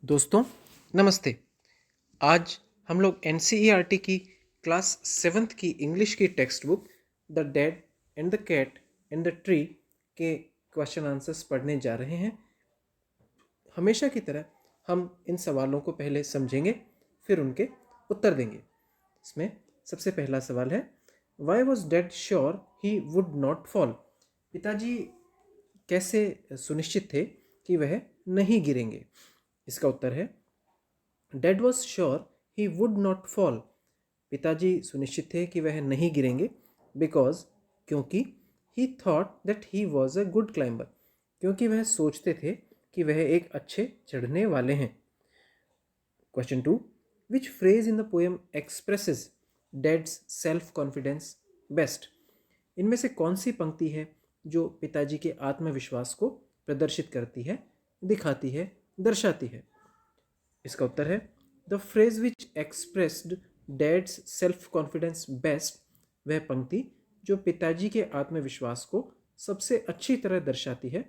दोस्तों नमस्ते। आज हम लोग एनसीईआरटी की क्लास 7th की इंग्लिश की textbook the dad and the cat and the tree के क्वेश्चन आंसर्स पढ़ने जा रहे हैं। हमेशा की तरह हम इन सवालों को पहले समझेंगे, फिर उनके उत्तर देंगे। इसमें सबसे पहला सवाल है, why was dad sure he would not fall? पिताजी कैसे सुनिश्चित थे कि वह नहीं गिरेंगे? इसका उत्तर है, dad was sure he would not fall. पिताजी सुनिश्चित थे कि वह नहीं गिरेंगे, बिकॉज क्योंकि ही thought that he was a good climber, क्योंकि वह सोचते थे कि वह एक अच्छे चढ़ने वाले हैं। Question 2, which phrase in the poem expresses dad's self confidence best? इनमें से कौन सी पंक्ति है जो पिताजी के आत्मविश्वास को प्रदर्शित करती है, दिखाती है, दर्शाती है? इसका उत्तर है, the phrase which expressed dad's self confidence best, वह पंक्ति जो पिताजी के आत्मविश्वास को सबसे अच्छी तरह दर्शाती है,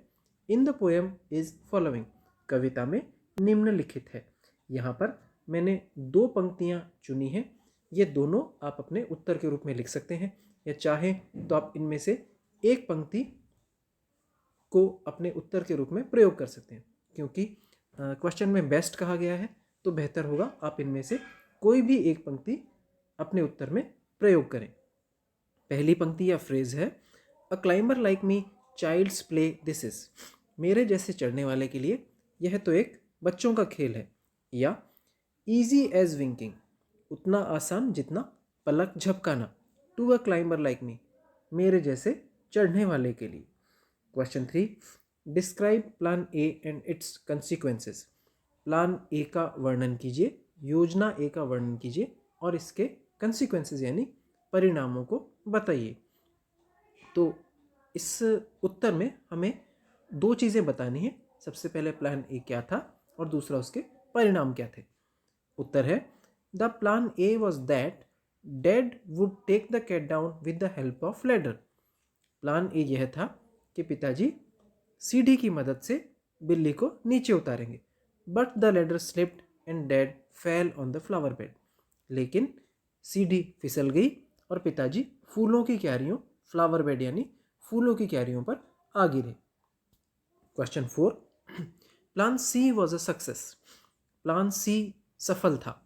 in the poem is following, कविता में निम्नलिखित है। यहाँ पर मैंने दो पंक्तियाँ चुनी हैं। ये दोनों आप अपने उत्तर के रूप में लिख सकते हैं, या चाहें तो आप इनमें से एक पंक्ति को अपने उत्तर के रूप में प्रयोग कर सकते हैं। क्योंकि क्वेश्चन में बेस्ट कहा गया है, तो बेहतर होगा आप इनमें से कोई भी एक पंक्ति अपने उत्तर में प्रयोग करें। पहली पंक्ति या फ्रेज है, a climber like me child's play this is, मेरे जैसे चढ़ने वाले के लिए यह तो एक बच्चों का खेल है। या ईजी एज विंकिंग, उतना आसान जितना पलक झपकाना, to a climber like me, मेरे जैसे चढ़ने वाले के लिए। Question 3, describe plan A and its consequences, plan A का वर्णन कीजिए, योजना ए का वर्णन कीजिए और इसके कंसिक्वेंसेस यानी परिणामों को बताइए। तो इस उत्तर में हमें दो चीज़ें बतानी है। सबसे पहले प्लान ए क्या था और दूसरा उसके परिणाम क्या थे। उत्तर है, the plan A was that dad would take the cat down with the help of ladder. Plan A यह था कि पिताजी सीढ़ी की मदद से बिल्ली को नीचे उतारेंगे। But the ladder slipped and dad fell on the flower bed, लेकिन सीढ़ी फिसल गई और पिताजी फूलों की क्यारियों, फ्लावर बेड यानी फूलों की क्यारियों पर आ गिरे। Question 4, plan C was a success, plan C सफल था।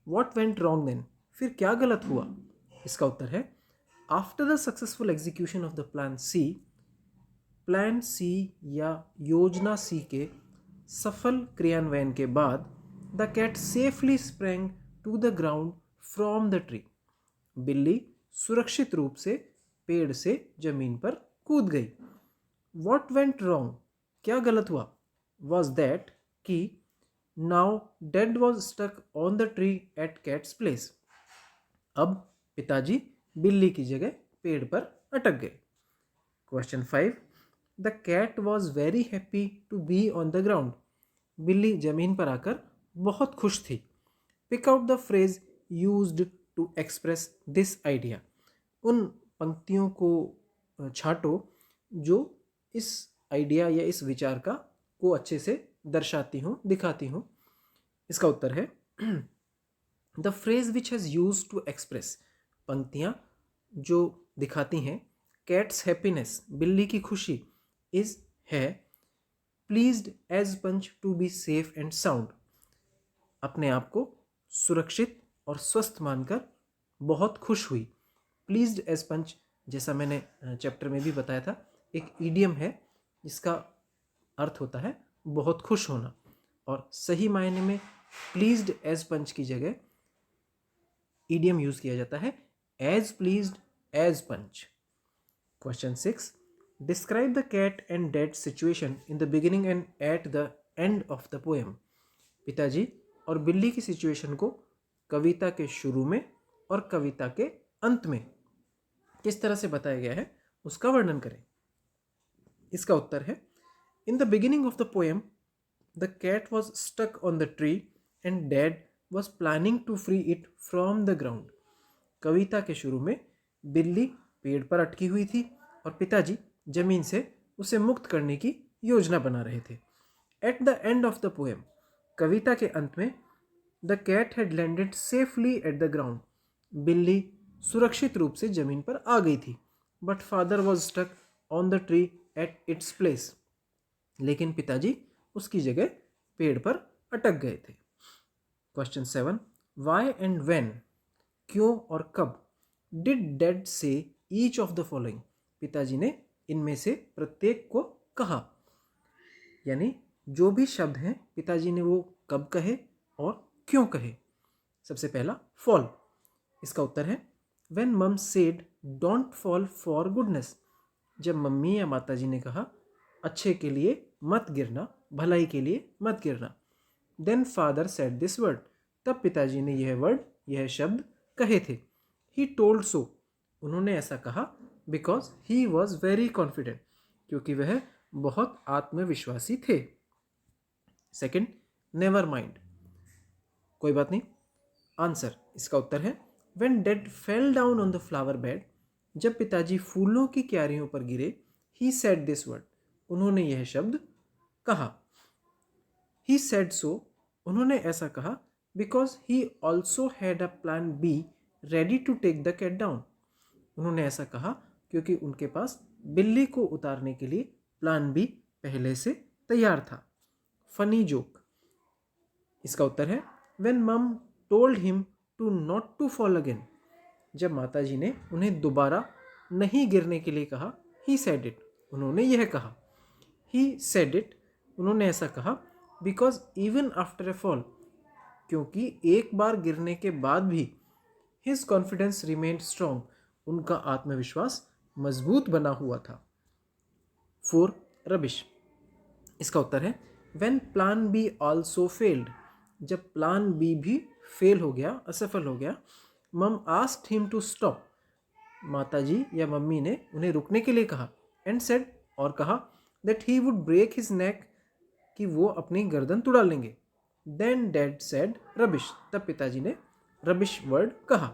वॉट वेंट रॉन्ग देन, फिर क्या गलत हुआ? इसका उत्तर है, after the successful execution of the plan C, plan C या योजना सी के सफल क्रियान्वयन के बाद, the cat safely sprang to the ground from the tree, बिल्ली सुरक्षित रूप से पेड़ से जमीन पर कूद गई। वॉट वेंट रॉन्ग, क्या गलत हुआ? वॉज दैट कि now dad was stuck on the tree at cat's place, अब पिताजी बिल्ली की जगह पेड़ पर अटक गए। Question 5, the cat was very happy to be on the ground, बिल्ली जमीन पर आकर बहुत खुश थी। Pick out the phrase used to express this idea, उन पंक्तियों को छांटो जो इस आइडिया या इस विचार को अच्छे से दर्शाती हूँ, दिखाती हूँ। इसका उत्तर है, the phrase which has use to express, पंक्तियाँ जो दिखाती हैं कैट्स हैप्पीनेस, बिल्ली की खुशी, इज है pleased as punch to be safe and sound, अपने आप को सुरक्षित और स्वस्थ मानकर बहुत खुश हुई। प्लीज्ड एज पंच, जैसा मैंने चैप्टर में भी बताया था, एक ईडियम है जिसका अर्थ होता है बहुत खुश होना, और सही मायने में प्लीज्ड एज पंच की जगह ईडियम यूज किया जाता है as pleased as punch. Question 6, describe the cat and dad situation in the beginning and at the end of the poem, पिताजी और बिल्ली की सिचुएशन को कविता के शुरू में और कविता के अंत में किस तरह से बताया गया है उसका वर्णन करें। इसका उत्तर है, in the beginning of the poem the cat was stuck on the tree and dad was planning to free it from the ground, कविता के शुरू में बिल्ली पेड़ पर अटकी हुई थी और पिताजी जमीन से उसे मुक्त करने की योजना बना रहे थे। At the end of the poem, कविता के अंत में the cat had landed safely at the ground, बिल्ली सुरक्षित रूप से जमीन पर आ गई थी, but father was stuck on the tree at its place, लेकिन पिताजी उसकी जगह पेड़ पर अटक गए थे। क्वेश्चन 7, वाई एंड व्हेन, क्यों और कब, डिड डैड से ईच ऑफ द फॉलोइंग, पिताजी ने इनमें से प्रत्येक को कहा। यानी जो भी शब्द हैं पिताजी ने वो कब कहे और क्यों कहे। सबसे पहला फॉल, इसका उत्तर है व्हेन मम said don't fall for goodness, जब मम्मी या माताजी ने कहा अच्छे के लिए मत गिरना, भलाई के लिए मत गिरना। Then father said this word, तब पिताजी ने यह शब्द कहे थे। ही टोल्ड सो, उन्होंने ऐसा कहा, because he was very confident, क्योंकि वह बहुत आत्मविश्वासी थे। सेकंड, नेवर माइंड, कोई बात नहीं। आंसर, इसका उत्तर है when dad fell down on the flower bed, जब पिताजी फूलों की क्यारियों पर गिरे, ही सेड दिस वर्ड, उन्होंने यह शब्द कहा। ही सेड सो, उन्होंने ऐसा कहा, because he also had a plan B ready to take the cat down, उन्होंने ऐसा कहा क्योंकि उनके पास बिल्ली को उतारने के लिए प्लान बी पहले से तैयार था। फनी जोक, इसका उत्तर है when mum told him to not to fall again, जब माताजी ने उन्हें दोबारा नहीं गिरने के लिए कहा। ही सेड इट, उन्होंने यह कहा। ही सेड इट, उन्होंने ऐसा कहा, because even after a fall, क्योंकि एक बार गिरने के बाद भी हिज कॉन्फिडेंस रिमेन्ड स्ट्रॉन्ग, उनका आत्मविश्वास मजबूत बना हुआ था। 4, रबिश, इसका उत्तर है when plan B also failed, जब प्लान बी भी फेल हो गया, असफल हो गया। मम आस्क्ड हिम टू स्टॉप, माताजी या मम्मी ने उन्हें रुकने के लिए कहा। एंड सेड, और कहा, that he would break his neck, कि वो अपनी गर्दन तुड़ा लेंगे। देन डैड सेड रबिश, तब पिताजी ने रबिश वर्ड कहा।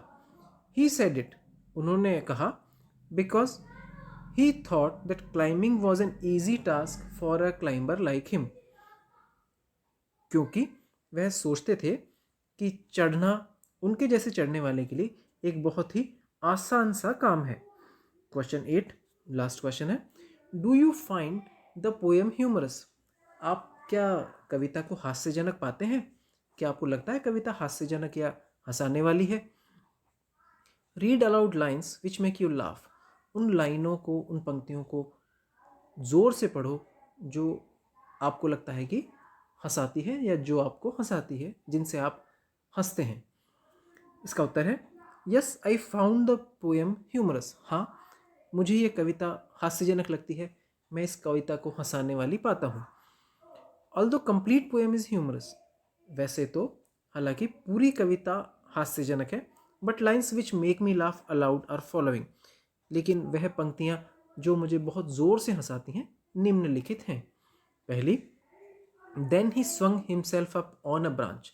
ही सेड इट, उन्होंने कहा, because he thought that climbing was an easy task for a climber like him, क्योंकि वह सोचते थे कि चढ़ना उनके जैसे चढ़ने वाले के लिए एक बहुत ही आसान सा काम है। क्वेश्चन 8, लास्ट क्वेश्चन है, do you find the poem humorous, आप क्या कविता को हास्यजनक पाते हैं? क्या आपको लगता है कविता हास्यजनक या हंसाने वाली है? Read aloud lines which make you laugh, उन लाइनों को, उन पंक्तियों को ज़ोर से पढ़ो जो आपको लगता है कि हंसाती है या जो आपको हंसाती है, जिनसे आप हंसते हैं। इसका उत्तर है yes, I found the poem humorous, हाँ मुझे ये कविता हास्यजनक लगती है, मैं इस कविता को हंसाने वाली पाता हूँ। Although complete poem is humorous, वैसे तो हालांकि पूरी कविता हास्यजनक है, but lines which make me laugh aloud are following, लेकिन वह पंक्तियाँ जो मुझे बहुत ज़ोर से हंसाती हैं निम्नलिखित हैं। पहली, then he swung himself up on a branch,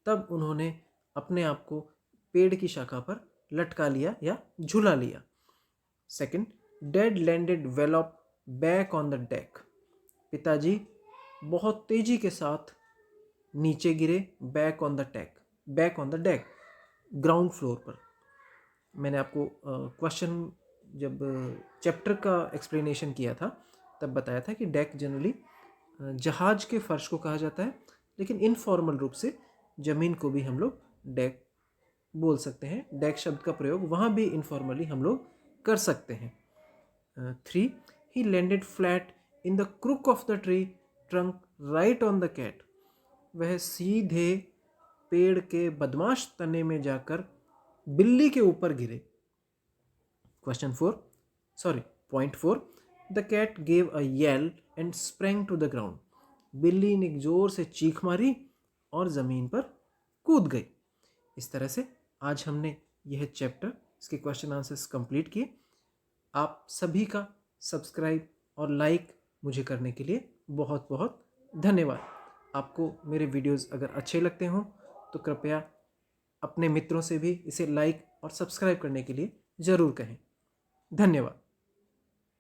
तब उन्होंने अपने आप को पेड़ की शाखा पर लटका लिया या झुला लिया। Second, dad landed well up back on the deck, पिताजी बहुत तेजी के साथ नीचे गिरे, back on the deck, ground floor पर। मैंने आपको क्वेश्चन जब चैप्टर का एक्सप्लेनेशन किया था तब बताया था कि डेक जनरली जहाज के फर्श को कहा जाता है, लेकिन इनफॉर्मल रूप से ज़मीन को भी हम लोग डेक बोल सकते हैं। डेक शब्द का प्रयोग वहाँ भी इनफॉर्मली हम लोग कर सकते हैं। 3, he landed flat in the crook of the tree trunk right on the cat, वह सीधे पेड़ के बदमाश तने में जाकर बिल्ली के ऊपर गिरे। Point 4, the cat gave a yell and sprang to the ground, बिल्ली ने जोर से चीख मारी और ज़मीन पर कूद गई। इस तरह से आज हमने यह चैप्टर, इसके क्वेश्चन आंसर्स कंप्लीट किए। आप सभी का सब्सक्राइब और लाइक मुझे करने के लिए बहुत बहुत धन्यवाद। आपको मेरे वीडियोस अगर अच्छे लगते हों तो कृपया अपने मित्रों से भी इसे लाइक और सब्सक्राइब करने के लिए ज़रूर कहें। धन्यवाद।